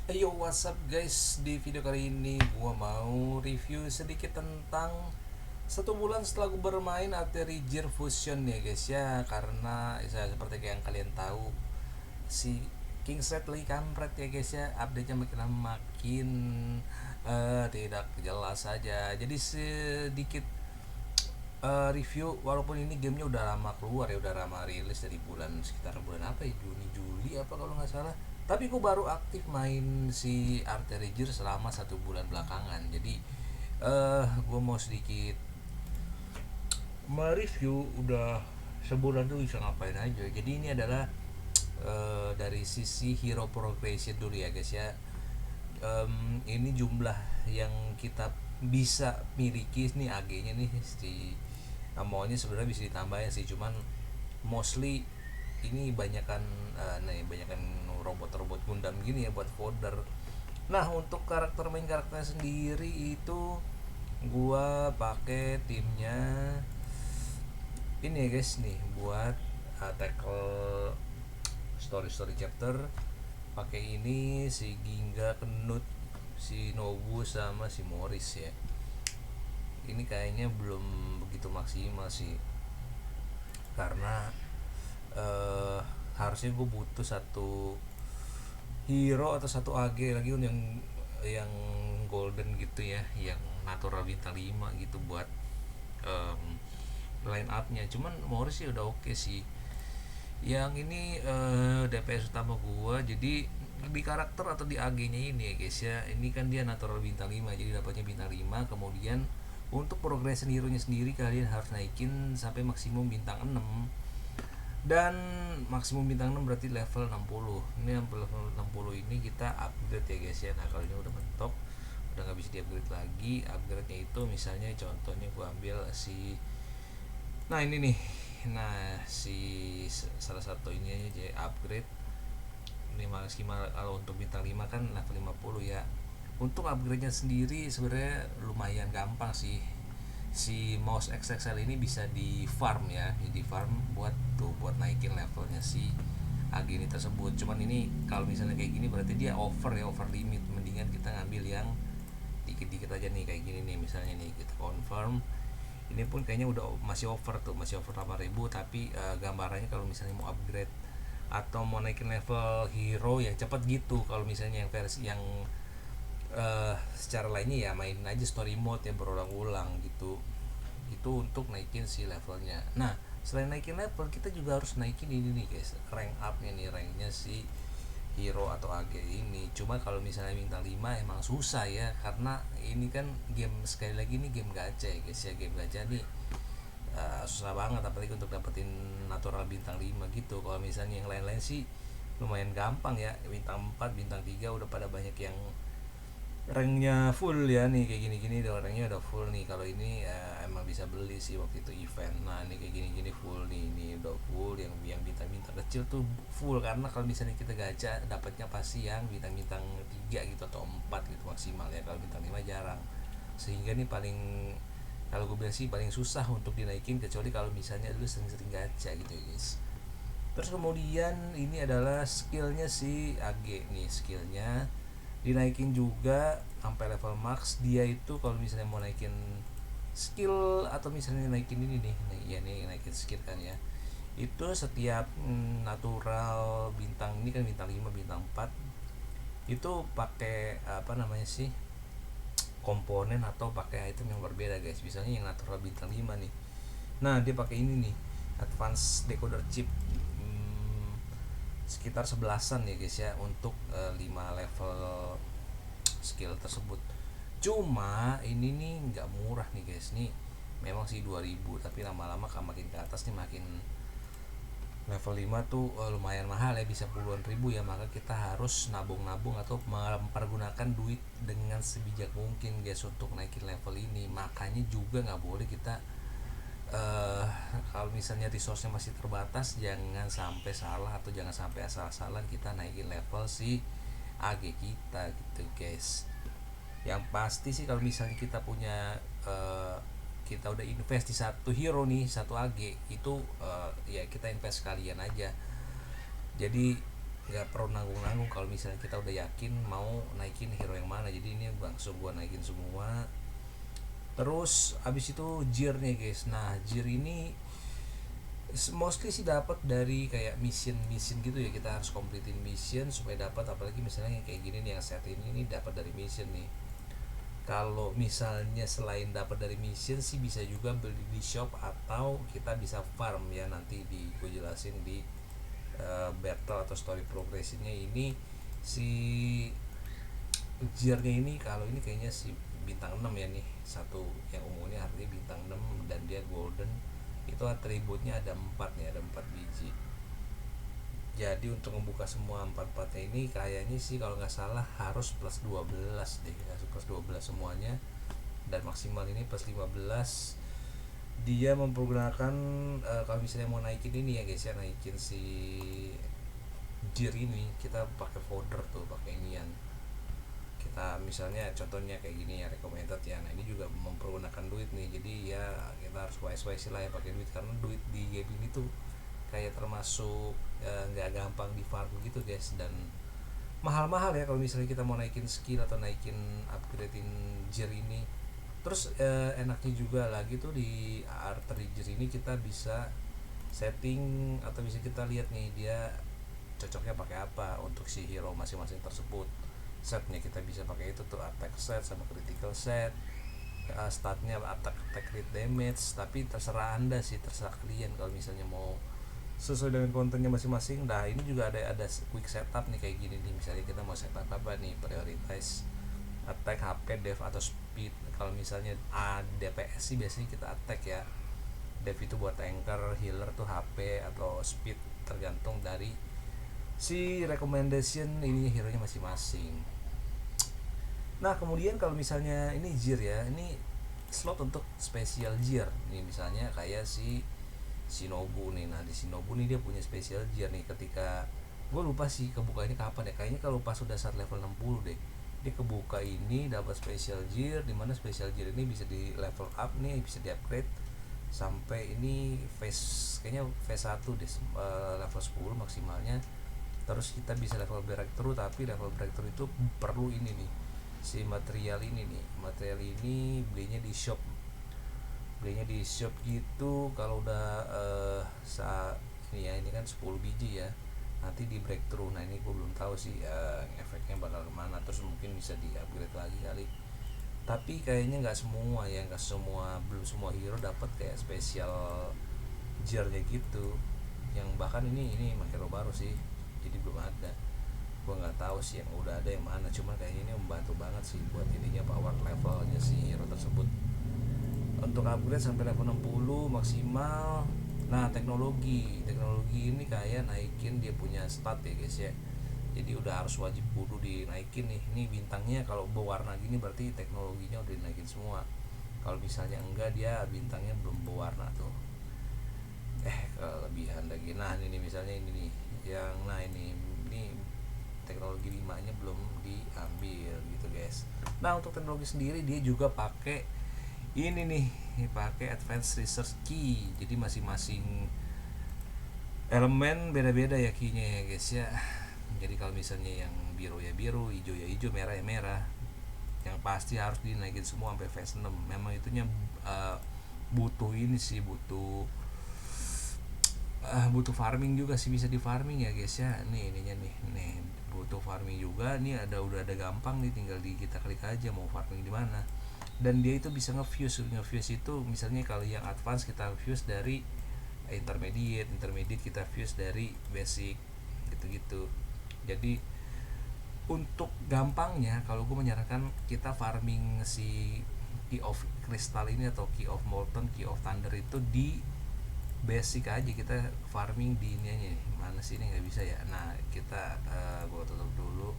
Yo, what's up guys? Di video kali ini gua mau review sedikit tentang 1 bulan setelah gua bermain Alterigear Fusion ya guys ya. Karena seperti yang kalian tahu, si King's Raid lagi kampret ya guys ya. Update-nya makin lama makin tidak jelas saja. Jadi sedikit review, walaupun ini gamenya udah lama keluar ya, udah lama rilis dari sekitar bulan apa ya, Juni Juli apa kalau nggak salah. Tapi gue baru aktif main si Arteriger selama 1 bulan belakangan. Jadi gue mau sedikit mereview udah sebulan tuh bisa ngapain aja. Jadi ini adalah dari sisi hero progression dulu ya guys ya. Ini jumlah yang kita bisa miliki nih, AG-nya nih si maunya sebenarnya bisa ditambahin sih, cuman mostly ini banyakan banyakan robot-robot Gundam gini ya buat fodder. Nah, untuk karakternya sendiri itu gua pakai timnya ini ya guys nih, buat tackle story chapter. Pakai ini si Ginga, Knut, si Nobu sama si Morris ya. Ini kayaknya belum begitu maksimal sih, karena eh harusnya gue butuh satu hero atau satu AG lagi yang golden gitu ya, yang natural bintang 5 gitu buat line up-nya. Cuman Morris sih udah oke sih. Yang ini DPS utama gua, jadi di karakter atau di AG-nya ini ya guys ya. Ini kan dia natural bintang 5, jadi dapatnya bintang 5. Kemudian untuk progression hero-nya sendiri kalian harus naikin sampai maksimum bintang 6. Dan maksimum bintang 6 berarti level 60. Ini level 60 ini kita upgrade ya guys ya. Nah, kalau ini udah mentok, udah nggak bisa di-upgrade lagi. Upgrade-nya itu misalnya contohnya gua ambil si, nah ini nih, nah si salah satu ini aja upgrade ini maksimal. Kalau untuk bintang 5 kan level 50 ya. Untuk upgrade nya sendiri sebenarnya lumayan gampang sih. Si mouse XXL ini bisa di farm ya, jadi farm buat naikin levelnya si AG ini tersebut. Cuman ini kalau misalnya kayak gini berarti dia over ya, over limit. Mendingan kita ngambil yang dikit-dikit aja nih, kayak gini nih misalnya nih, kita confirm. Ini pun kayaknya udah masih over tuh, masih over 8.000. Tapi gambarannya kalau misalnya mau upgrade atau mau naikin level hero yang cepat gitu, kalau misalnya yang versi yang secara lainnya ya main aja story mode yang berulang-ulang gitu. Itu untuk naikin si levelnya. Nah, selain naikin level, kita juga harus naikin ini nih guys, rank upnya nih, ranknya si hero atau AG ini. Cuma kalau misalnya bintang 5 emang susah ya, karena ini kan game, sekali lagi ini game gacha ya guys ya. Game gacha nih susah banget apalagi untuk dapetin natural bintang 5 gitu. Kalau misalnya yang lain-lain sih lumayan gampang ya, bintang 4 bintang 3 udah pada banyak yang ranknya full ya nih, kayak gini-gini udah ranknya udah full nih. Kalau ini emang bisa beli sih waktu itu event. Nah, ini kayak gini-gini full nih, ini udah full. Yang bintang-bintang kecil tuh full, karena kalau misalnya kita gacha dapatnya pasti yang bintang-bintang 3 gitu atau 4 gitu maksimal ya. Kalau bintang 5 jarang. Sehingga nih paling, kalau gue bilang sih paling susah untuk dinaikin, kecuali kalau misalnya lu sering-sering gacha gitu ya guys. Terus kemudian ini adalah skillnya si AG nih, skillnya dinaikin juga sampai level max. Dia itu kalau misalnya mau naikin skill atau misalnya naikin ini nih, ya nih naikin skill kan ya, itu setiap natural bintang ini kan bintang 5 bintang 4 itu pakai apa namanya sih, komponen atau pakai item yang berbeda guys. Misalnya yang natural bintang 5 nih, nah dia pakai ini nih, advance decoder chip, sekitar 11-an ya guys ya, untuk 5 level skill tersebut. Cuma ini nih nggak murah nih guys nih, memang sih 2000, tapi lama-lama makin ke atas nih makin level 5 tuh lumayan mahal ya, bisa puluhan ribu ya. Maka kita harus nabung-nabung atau mempergunakan duit dengan sebijak mungkin guys untuk naikin level ini. Makanya juga nggak boleh kita kalau misalnya resource-nya masih terbatas, jangan sampai salah atau jangan sampai asal-asalan kita naikin level si AG kita gitu guys. Yang pasti sih kalau misalnya kita punya kita udah invest di satu hero nih, satu AG itu ya kita invest sekalian aja. Jadi nggak perlu nanggung-nanggung kalau misalnya kita udah yakin mau naikin hero yang mana. Jadi ini langsung gua naikin semua. Terus abis itu gear nih guys. Nah gear ini mostly sih dapat dari kayak mission gitu ya, kita harus completein mission supaya dapat, apalagi misalnya yang kayak gini nih, yang set ini dapat dari mission nih. Kalau misalnya selain dapat dari mission sih bisa juga beli di shop atau kita bisa farm ya, nanti gue jelasin di battle atau story progressionnya ini. Si gearnya ini kalau ini kayaknya si bintang 6 ya nih, satu yang umumnya artinya bintang 6 dan dia golden, itu atributnya ada 4 nih, ada 4 biji. Jadi untuk membuka semua 4-4-nya ini kayaknya sih kalau nggak salah harus plus 12 deh, harus plus 12 semuanya, dan maksimal ini plus 15. Dia mempergunakan kalau misalnya mau naikin ini ya guys ya, naikin si gear ini kita pakai folder tuh, pakai inian. Kita misalnya contohnya kayak gini ya, recommended ya. Nah ini juga mempergunakan duit nih, jadi ya kita harus wise lah ya pakai duit, karena duit di game ini tuh kayak termasuk nggak gampang di farm gitu guys, dan mahal-mahal ya kalau misalnya kita mau naikin skill atau naikin upgradein gear ini. Terus enaknya juga lagi tuh di artery gear ini kita bisa setting atau bisa kita lihat nih dia cocoknya pakai apa untuk si hero masing-masing tersebut. Setnya kita bisa pakai itu tuh, attack set sama critical set, statnya attack crit damage. Tapi terserah anda sih, terserah kalian kalau misalnya mau sesuai dengan kontennya masing-masing. Nah ini juga ada quick setup nih kayak gini nih, misalnya kita mau setup apa nih, prioritize attack, HP, dev atau speed. Kalau misalnya DPS sih biasanya kita attack ya, dev itu buat tanker, healer tuh HP atau speed, tergantung dari si recommendation ini hero nya masing-masing. Nah kemudian kalau misalnya ini gear ya, ini slot untuk special gear nih, misalnya kayak si Shinobu nih. Nah di Shinobu nih dia punya special gear nih, ketika gue lupa sih kebukanya kapan ya, kayaknya kalau pas sudah saat level 60 deh dia kebuka ini, dapat special gear, dimana special gear ini bisa di level up nih, bisa di upgrade sampai ini phase, kayaknya phase 1 deh, level 10 maksimalnya. Terus kita bisa level breakthrough, tapi level breakthrough itu perlu ini nih, si material ini nih. Material ini belinya di shop, gitu. Kalau udah saat ini ya, ini kan 10 biji ya, nanti di breakthrough. Nah ini gue belum tahu sih efeknya bakal kemana, terus mungkin bisa di upgrade lagi kali. Tapi kayaknya nggak semua ya, belum semua hero dapat kayak spesial gearnya gitu. Yang bahkan ini hero baru sih, jadi belum ada. Gue nggak tahu sih yang udah ada yang mana, cuman kayaknya ini membantu banget sih buat ininya, power levelnya si hero tersebut untuk upgrade sampai level 60 maksimal. Nah teknologi ini kayak naikin dia punya stat ya guys ya, jadi udah harus wajib kudu dinaikin nih. Ini bintangnya kalau berwarna gini berarti teknologinya udah dinaikin semua. Kalau misalnya enggak, dia bintangnya belum berwarna tuh, kelebihan lagi. Nah ini misalnya ini nih yang, nah ini teknologi 5 nya belum diambil gitu guys. Nah untuk teknologi sendiri dia juga pakai ini nih, pakai advanced research key. Jadi masing-masing elemen beda-beda ya keynya ya guys ya. Jadi kalau misalnya yang biru ya biru, hijau ya hijau, merah ya merah. Yang pasti harus dinaikin semua sampai phase 6. Memang itunya butuh ini sih, butuh farming juga sih, bisa di farming ya guys ya. Nih ininya nih butuh farming juga. Nih udah ada gampang nih, tinggal kita klik aja mau farming di mana. Dan dia itu bisa nge-fuse itu misalnya kalau yang advance kita fuse dari intermediate kita fuse dari basic gitu. Jadi untuk gampangnya kalau gue menyarankan kita farming si key of crystal ini atau key of molten, key of thunder itu di basic aja. Kita farming di ini aja nih. Mana sih ini nggak bisa ya. Nah kita gue tutup dulu.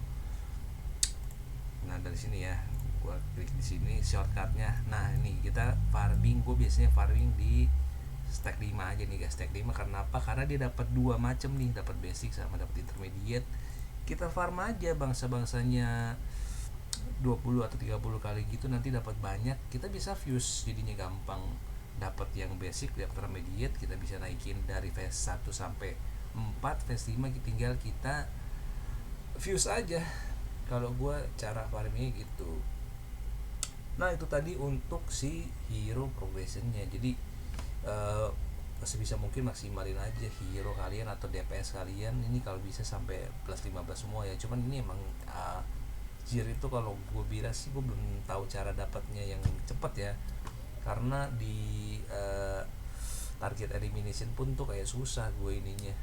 Nah dari sini ya, gua klik di sini shortcutnya. Nah ini kita farming, gue biasanya farming di stack 5 aja nih guys. Stack 5 karena apa? Karena dia dapat dua macam nih, dapat basic sama dapat intermediate. Kita farm aja bangsa-bangsanya 20 atau 30 kali gitu, nanti dapat banyak. Kita bisa fuse, jadinya gampang. Dapat yang basic, yang intermediate kita bisa naikin dari phase 1 sampai 4, phase 5 tinggal kita views aja kalau gue cara farmingnya gitu. Nah itu tadi untuk si hero progressionnya. Jadi eh, sebisa mungkin maksimalin aja hero kalian atau DPS kalian ini kalau bisa sampai plus 15 semua ya. Cuman ini emang Jir itu kalau gue bilang sih gue belum tahu cara dapatnya yang cepet ya, karena di target elimination pun tuh kayak susah gue ininya,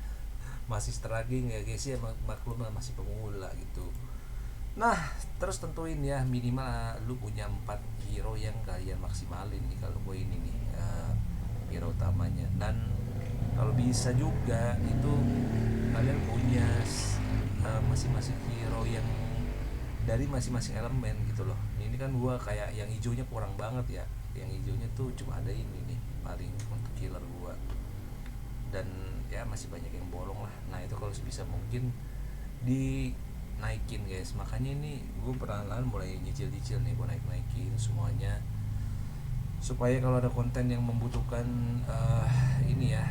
masih struggling ya guys ya, maklum lah masih pemula gitu. Nah terus tentuin ya minimal lu punya 4 hero yang kalian maksimalin nih kalau gue ini nih hero utamanya. Dan kalau bisa juga itu kalian punya masing-masing hero yang dari masing-masing elemen gitu loh. Ini kan gua kayak yang hijaunya kurang banget ya, yang hijaunya tuh cuma ada ini nih paling untuk killer gua, dan ya masih banyak yang bolong lah. Nah itu kalau sebisa mungkin dinaikin guys, makanya ini gue perlahan-lahan mulai nyicil-nyicil nih, gue naikin semuanya supaya kalau ada konten yang membutuhkan ini ya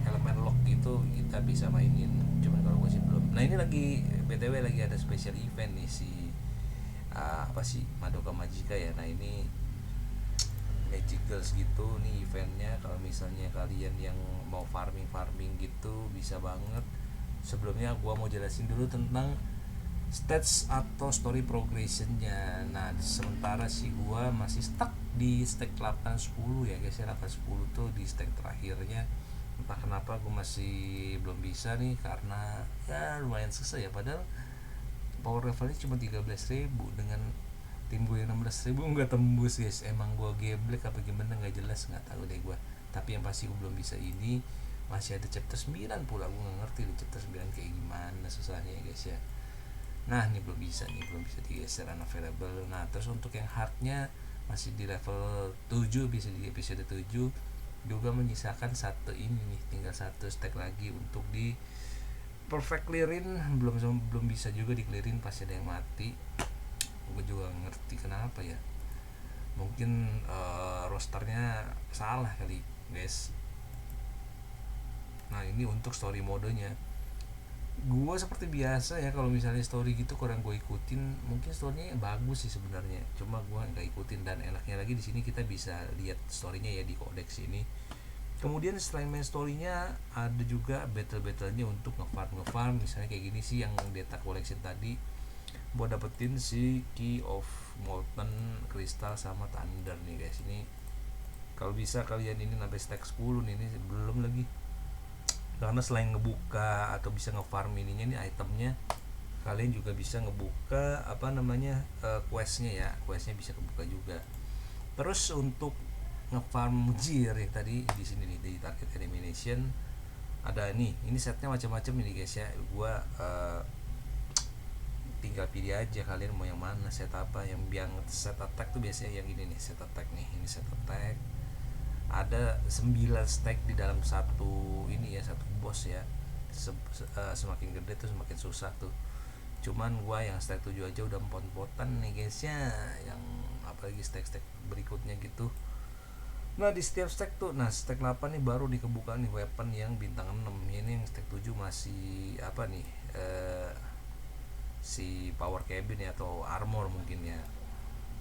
elemen lock gitu kita bisa mainin. Cuman kalau gue sih belum. Nah ini lagi btw lagi ada special event nih si apa sih Madoka Magica ya. Nah ini Magic Girls gitu nih eventnya. Kalau misalnya kalian yang mau farming gitu bisa banget. Sebelumnya gue mau jelasin dulu tentang stats atau story progressionnya. Nah sementara si gua masih stuck di stack 8-10 ya guys ya. 8-10 tuh di stack terakhirnya, entah kenapa gue masih belum bisa nih, karena ya lumayan susah ya, padahal power levelnya cuma 13.000 dengan tim gue yang 16.000 nggak tembus guys. Emang gue geblek apa gimana nggak jelas, nggak tahu deh gue. Tapi yang pasti gue belum bisa ini. Masih ada chapter 9 pula, gue nggak ngerti di chapter 9 kayak gimana susahnya ya guys ya. Nah ini belum bisa digeser unavailable. Nah terus untuk yang hardnya masih di level 7, bisa di episode 7 juga, menyisakan satu ini nih, tinggal satu stack lagi untuk di perfect clearin. Belum bisa juga di clearin, pasti ada yang mati. Gue juga ngerti kenapa ya, mungkin rosternya salah kali guys. Nah ini untuk story modenya, gue seperti biasa ya kalau misalnya story gitu kurang gue ikutin. Mungkin storynya bagus sih sebenarnya, cuma gue nggak ikutin. Dan enaknya lagi di sini kita bisa lihat storynya ya di codex ini. Kemudian selain main storynya ada juga battlenya untuk ngefarm misalnya kayak gini sih, yang data collection tadi buat dapetin si Key of Molten Crystal sama Thunder nih guys. Ini kalau bisa kalian ini sampai stack 10 nih, ini belum lagi. Karena selain ngebuka atau bisa ngefarm ininya nih itemnya, kalian juga bisa ngebuka apa namanya questnya ya, questnya bisa kebuka juga. Terus untuk ngefarm gear yang tadi di sini nih di target elimination ada nih, ini setnya macam-macam ini guys ya. Gua tinggal pilih aja kalian mau yang mana, set apa. Yang set attack tuh biasanya yang ini nih, set attack nih. Ini set attack ada 9 stack di dalam satu ini ya, satu boss ya. Semakin gede tuh semakin susah tuh. Cuman gua yang stack 7 aja udah empot-empotan nih guys ya, yang apalagi stack-stack berikutnya gitu. Nah di setiap stack tuh, nah stack 8 nih baru dikebuka nih weapon yang bintang 6. Ini yang stack 7 masih apa nih, si power cabin ya, atau armor mungkin ya.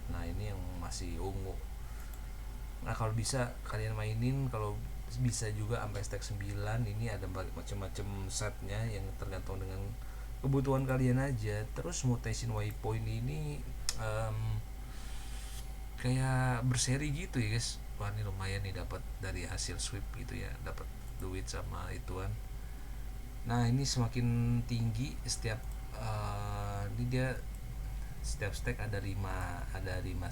Nah ini yang masih ungu. Nah kalau bisa kalian mainin, kalau bisa juga sampai stack 9. Ini ada macam-macam setnya yang tergantung dengan kebutuhan kalian aja. Terus mutation waypoint ini kayak berseri gitu ya guys. Wah ini lumayan nih dapat dari hasil sweep gitu ya, dapat duit sama ituan. Nah ini semakin tinggi setiap ini dia setiap stack ada 5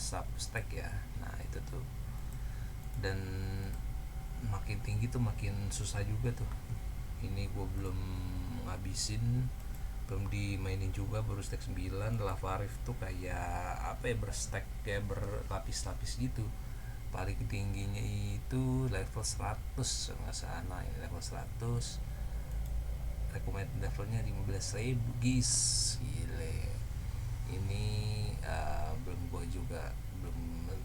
sub stack ya. Nah itu tuh, dan makin tinggi tuh makin susah juga tuh. Ini gue belum ngabisin, belum dimainin juga, baru stack 9. Lava Rift tuh kayak apa ya, berstack kayak berlapis-lapis gitu. Paling tingginya itu level 100 nggak sana, ini level 100. Recommended levelnya 15.000 guys, gile. Ini belum gue juga belum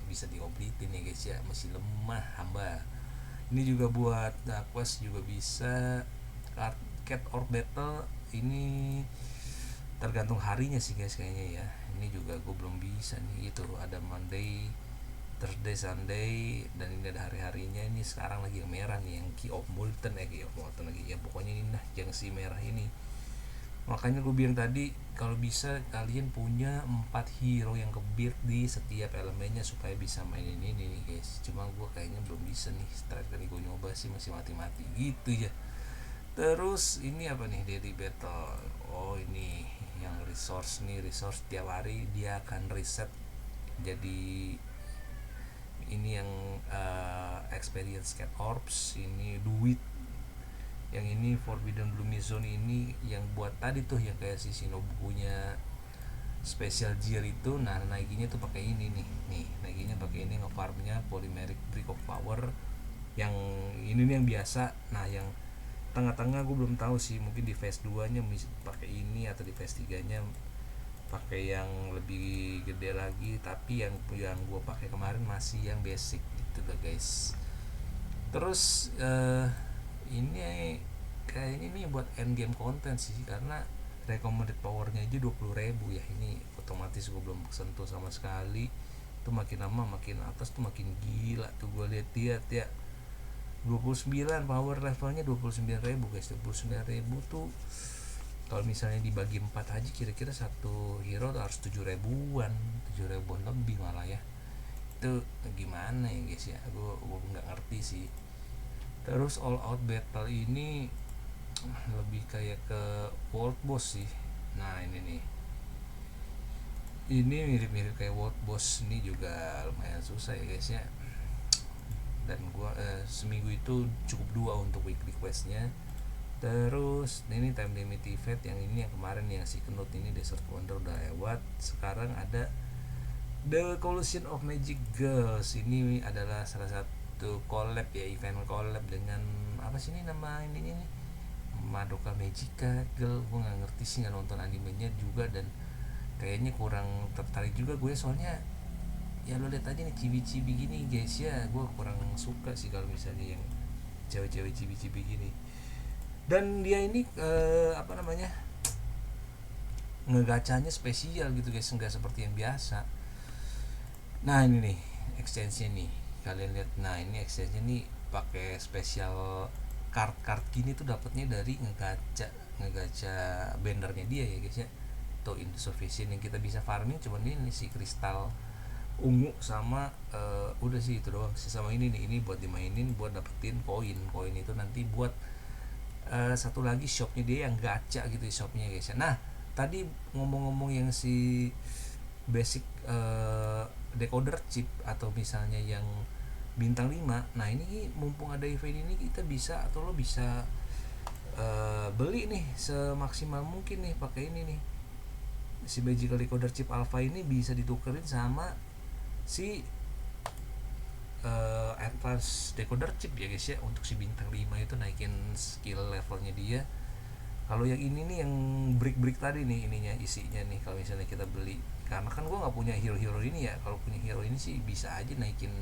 bisa dikompletin ya guys ya, masih lemah hamba. Ini juga buat quest juga bisa. Cat or Battle ini tergantung harinya sih guys kayaknya ya. Ini juga gue belum bisa nih gitu, ada Monday, Thursday, Sunday, dan ini ada hari-harinya. Ini sekarang lagi yang merah nih, yang Key of Molten Key of Molten lagi ya, pokoknya ini nah yang si merah ini. Makanya gue bilang tadi kalau bisa kalian punya 4 hero yang kebir di setiap elemennya supaya bisa mainin ini nih guys. Cuma gue kayaknya belum bisa nih, terakhir kali gue nyoba sih masih mati-mati gitu ya. Terus ini apa nih, daily battle. Oh ini yang resource nih, resource tiap hari dia akan reset. Jadi ini yang experience cat orbs, ini duit. Yang ini Forbidden Blooming Zone ini yang buat tadi tuh yang kayak si Shinobu punya special gear itu. Nah naikinnya tuh pakai ini nih naikinnya pakai ini, ngefarmnya polymeric brick of power. Yang ini nih yang biasa. Nah yang tengah-tengah gue belum tahu sih, mungkin di phase 2 nya pakai ini atau di phase 3 nya pakai yang lebih gede lagi. Tapi yang gue pakai kemarin masih yang basic gitu loh guys. Terus ini kayaknya ini buat end game content sih, karena recommended powernya aja 20.000 ya. Ini otomatis gue belum sentuh sama sekali. Itu makin lama makin atas tuh makin gila tuh gue lihat ya. 29 power levelnya 29.000 guys. 29.000 tuh kalau misalnya dibagi 4 aja kira-kira satu hero harus 7.000-an, 7.000-an lebih malah ya. Itu gimana ya guys ya, gue nggak ngerti sih. Terus all out battle ini lebih kayak ke world boss sih. Nah ini nih, ini mirip-mirip kayak world boss. Ini juga lumayan susah ya guys ya. Dan gua seminggu itu cukup 2 untuk weekly questnya. Terus ini time limit event yang ini yang kemarin yang si Knut ini Desert Wonder udah lewat. Sekarang ada The Collision of Magic Girls. Ini adalah salah satu collab ya, event collab dengan apa sih ini nama ininya nih, Madoka Magica Girl. Gue nggak ngerti sih, nggak nonton animenya juga, dan kayaknya kurang tertarik juga gue, soalnya ya lo lihat aja nih cibi-cibi gini guys ya. Gue kurang suka sih kalau misalnya yang cewek-cewek cibi-cibi gini. Dan dia ini apa namanya, ngegacanya spesial gitu guys, nggak seperti yang biasa. Nah ini nih extension nih, kalian lihat. Nah ini extension nih pakai spesial card gini tuh dapatnya dari ngegacha bannernya dia ya guys ya. Tuh insufficient yang kita bisa farming cuman ini si kristal ungu sama udah sih itu doang sih. Sama ini nih, ini buat dimainin buat dapetin koin itu nanti buat satu lagi shopnya dia yang gacha gitu shopnya guys ya. Nah tadi ngomong-ngomong yang si basic decoder chip atau misalnya yang bintang 5, nah ini mumpung ada event ini kita bisa, atau lo bisa beli nih semaksimal mungkin nih pakai ini nih, si magical decoder chip alpha ini bisa ditukerin sama si advance decoder chip ya guys ya, untuk si bintang 5 itu naikin skill levelnya dia. Kalau yang ini nih yang brick tadi nih ininya isinya nih, kalau misalnya kita beli, karena kan gue nggak punya hero ini ya. Kalau punya hero ini sih bisa aja naikin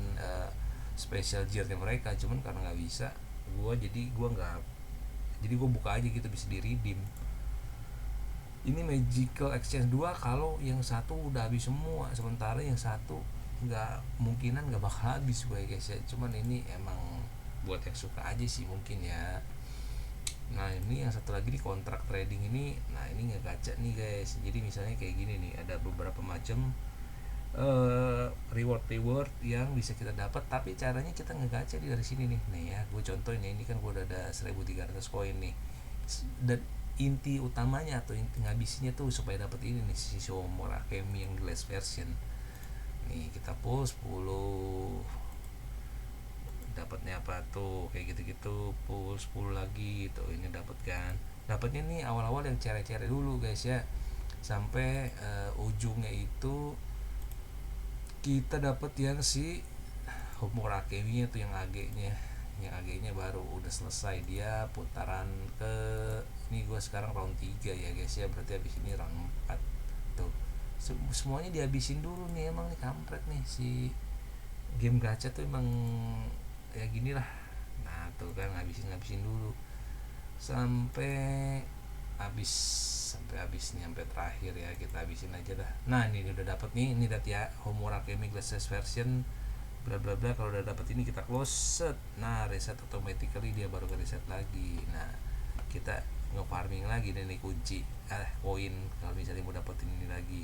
special gearnya mereka, cuman karena nggak bisa jadi gue buka aja gitu, bisa di redeem. Ini magical exchange 2 kalau yang satu udah habis semua, sementara yang satu nggak bakal habis gue guys ya. Cuman ini emang buat yang suka aja sih mungkin ya. Nah ini yang satu lagi nih kontrak trading ini. Nah ini ngegacha nih guys. Jadi misalnya kayak gini nih, ada beberapa macam reward yang bisa kita dapat, tapi caranya kita ngegacha dari sini nih. Nih ya, gue contohin ya, ini kan gue udah ada 1.300 koin nih. Dan inti utamanya atau inti ngabisinnya tuh supaya dapat ini nih, si Shomura Akemi yang glass version. Nih kita pull 10, dapatnya apa tuh kayak gitu-gitu, pull 10 lagi gitu. Ini dapat kan, dapatnya nih awal-awal yang cere-cere dulu guys ya, sampai ujungnya itu kita dapat yang si Homura Akemi-nya tuh, yang AG-nya baru udah selesai dia putaran ke ini. Gue sekarang round 3 ya guys ya, berarti habis ini round 4 tuh. Semuanya dihabisin dulu nih, emang nih kampret nih si game gacha tuh, emang ya gini lah. Nah tuh kan ngabisin dulu sampai habis sampai habis nih, sampai terakhir ya, kita habisin aja dah. Nah ini udah dapat nih, ini lihat ya, Homura Alchemy Glasses version bla bla bla. Kalau udah dapat ini kita close set. Nah reset automatically, dia baru ke reset lagi. Nah kita nge-farming lagi, dan ini kunci koin kalau misalnya mau dapetin ini lagi.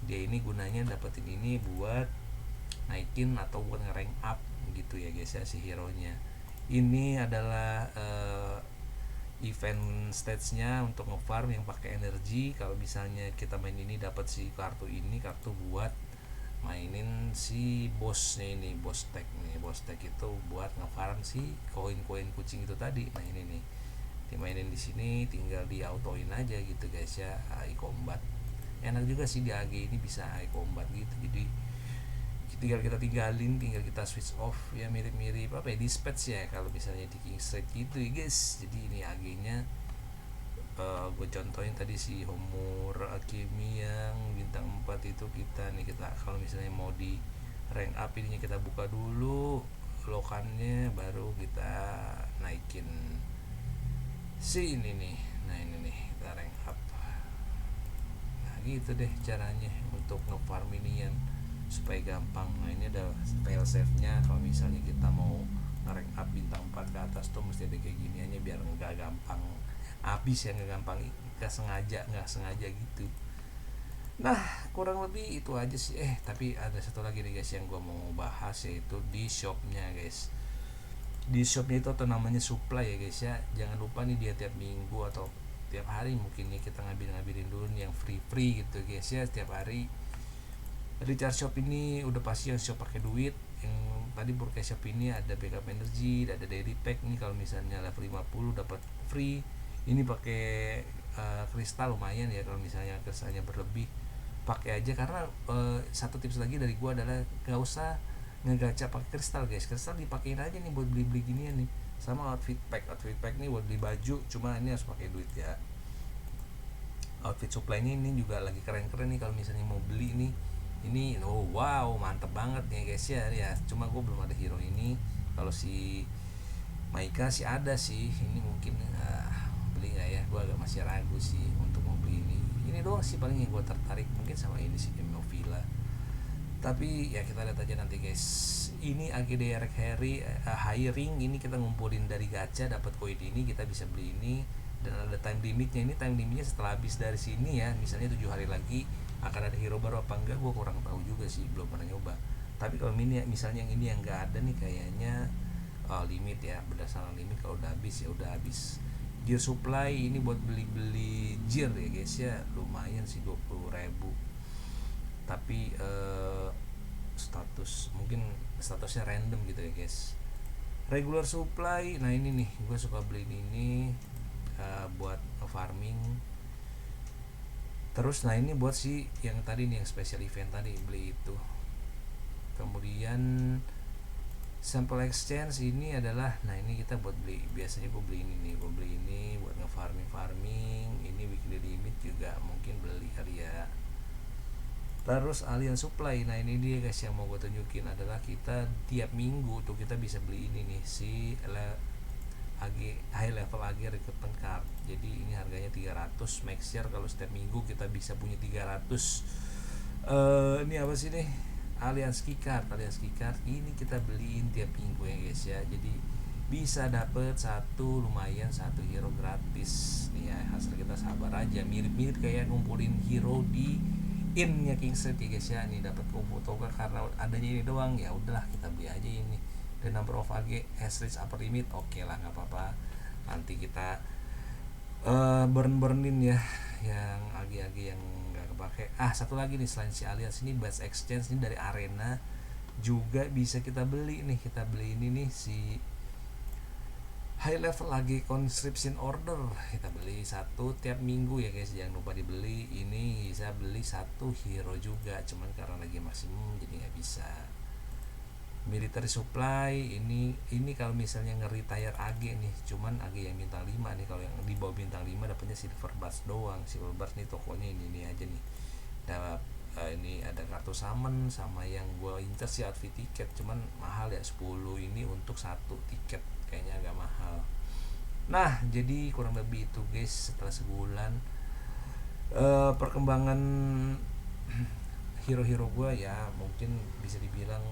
Dia ini gunanya dapetin ini buat naikin atau buat nge-rank up gitu ya guys ya, si hero nya. Ini adalah event stage-nya untuk nge-farm yang pakai energi. Kalau misalnya kita main ini dapat si kartu ini, kartu buat mainin si bosnya ini, boss tag nih. Boss tag itu buat nge-farm si koin-koin kucing itu tadi. Nah ini nih dimainin di sini, tinggal di autoin aja gitu guys ya. AI combat enak juga sih, di AG ini bisa AI combat gitu, jadi tinggal kita tinggalin, tinggal kita switch off ya, mirip-mirip apa ya, dispatch ya kalau misalnya di King Street gitu ya guys. Jadi ini AG nya gue contohin tadi si Homura Alchemy yang bintang 4 itu. Kita nih, kita kalau misalnya mau di rank up ininya, kita buka dulu lokannya, baru kita naikin si ini nih. Nah ini nih, kita rank up. Nah gitu deh caranya untuk nge-farm inian supaya gampang. Nah ini ada fail save nya, kalau misalnya kita mau nge-rank up bintang 4 ke atas tuh mesti ada kayak gini aja, biar nggak gampang habis ya, nggak gampang, nggak sengaja gitu. Nah kurang lebih itu aja sih. Tapi ada satu lagi nih guys yang gue mau bahas, yaitu di shopnya guys. Di shopnya itu atau namanya supply ya guys ya, jangan lupa nih dia tiap minggu atau tiap hari mungkin ya, kita ngambilin dulu nih yang free gitu guys ya. Setiap hari recharge shop ini udah pasti yang shop pakai duit. Yang tadi Burkai shop ini ada backup energy, ada daily pack nih, kalau misalnya level 50 dapat free. Ini pakai kristal lumayan ya, kalau misalnya kristalnya berlebih pakai aja. Karena satu tips lagi dari gua adalah gak usah ngegacha pakai kristal guys. Kristal dipakein aja nih buat beli ginian nih. Sama outfit pack nih buat beli baju, cuma ini harus pakai duit ya. Outfit supply-nya ini juga lagi keren-keren nih, kalau misalnya mau beli nih. Ini wow mantep banget nih guys ya. Cuma gue belum ada hero ini. Kalau si Maika sih ada sih. Ini mungkin beli nggak ya, gue agak masih ragu sih untuk mau beli ini doang sih paling yang gue tertarik, mungkin sama ini sih, Gemovilla. Tapi ya kita lihat aja nanti guys. Ini AG Direct hiring, ini kita ngumpulin dari gacha, dapat koin ini, kita bisa beli ini. Dan ada time limitnya. Ini time limitnya setelah habis dari sini ya, misalnya 7 hari lagi akan ada hero baru apa enggak, gue kurang tahu juga sih, belum pernah nyoba. Tapi kalau ini misalnya yang ini yang enggak ada nih kayaknya limit ya, berdasarkan limit. Kalau udah habis ya udah habis. Gear supply ini buat beli gear ya guys ya, lumayan sih 20.000. Tapi mungkin statusnya random gitu ya guys. Regular supply, nah ini nih gue suka beli ini buat farming. Terus nah ini buat si yang tadi nih, yang special event tadi, beli itu. Kemudian sample exchange ini adalah, nah ini kita buat beli, biasanya gue beli ini nih, gue beli ini buat nge-farming. Ini weekly limit juga mungkin beli kali ya. Terus alien supply, nah ini dia guys yang mau gue tunjukin, adalah kita tiap minggu tuh kita bisa beli ini nih, si AG high level AG recruitment card. Jadi ini harganya 300, make sure kalau setiap minggu kita bisa punya 300. Ini apa sih nih, Alliance Key Card ini kita beliin tiap minggu ya guys ya. Jadi bisa dapet lumayan satu hero gratis nih ya. Hasil kita sabar aja, mirip-mirip kayak ngumpulin hero di in-nya King Street ya guys ya. Nih dapat combo token karena adanya ini doang, ya udahlah kita beli aja ini. Dan number of AG has reached upper limit, oke lah, nggak apa-apa. Nanti kita burnin ya yang AG yang nggak kepake. Satu lagi nih, selain si Alliance ini, Batch Exchange ini dari Arena juga bisa kita beli nih. Kita beli ini nih, si high level AG conscription order, kita beli satu tiap minggu ya guys, jangan lupa dibeli. Ini bisa beli satu hero juga, cuman karena lagi maksimum jadi nggak bisa. Military supply ini kalau misalnya nge-retire AG nih, cuman AG yang bintang 5 nih. Kalau yang di bawah bintang 5 dapatnya silver bars doang. Silver bars nih tokonya ini aja nih. Ini ada kartu summon, sama yang gue incer sih outfit tiket, cuman mahal ya, 10 ini untuk satu tiket, kayaknya agak mahal. Nah, jadi kurang lebih itu guys, setelah sebulan perkembangan hero-hero gue ya mungkin bisa dibilang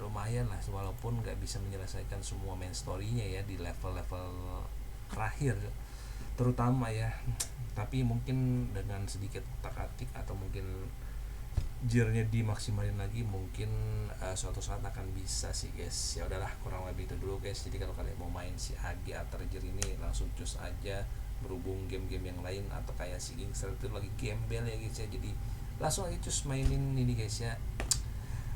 lumayan lah, walaupun nggak bisa menyelesaikan semua main story-nya ya di level-level terakhir terutama ya, tapi mungkin dengan sedikit otak-atik atau mungkin gearnya dimaksimalin lagi mungkin suatu saat akan bisa sih guys. Ya udahlah, kurang lebih itu dulu guys. Jadi kalau kalian mau main si AG After Gear ini langsung cus aja, berhubung game-game yang lain atau kayak si Gangster itu lagi gembel ya guys ya, jadi langsung aja cus mainin ini guys ya.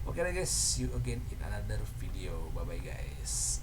Oke lah guys, see you again in another video. Bye bye guys.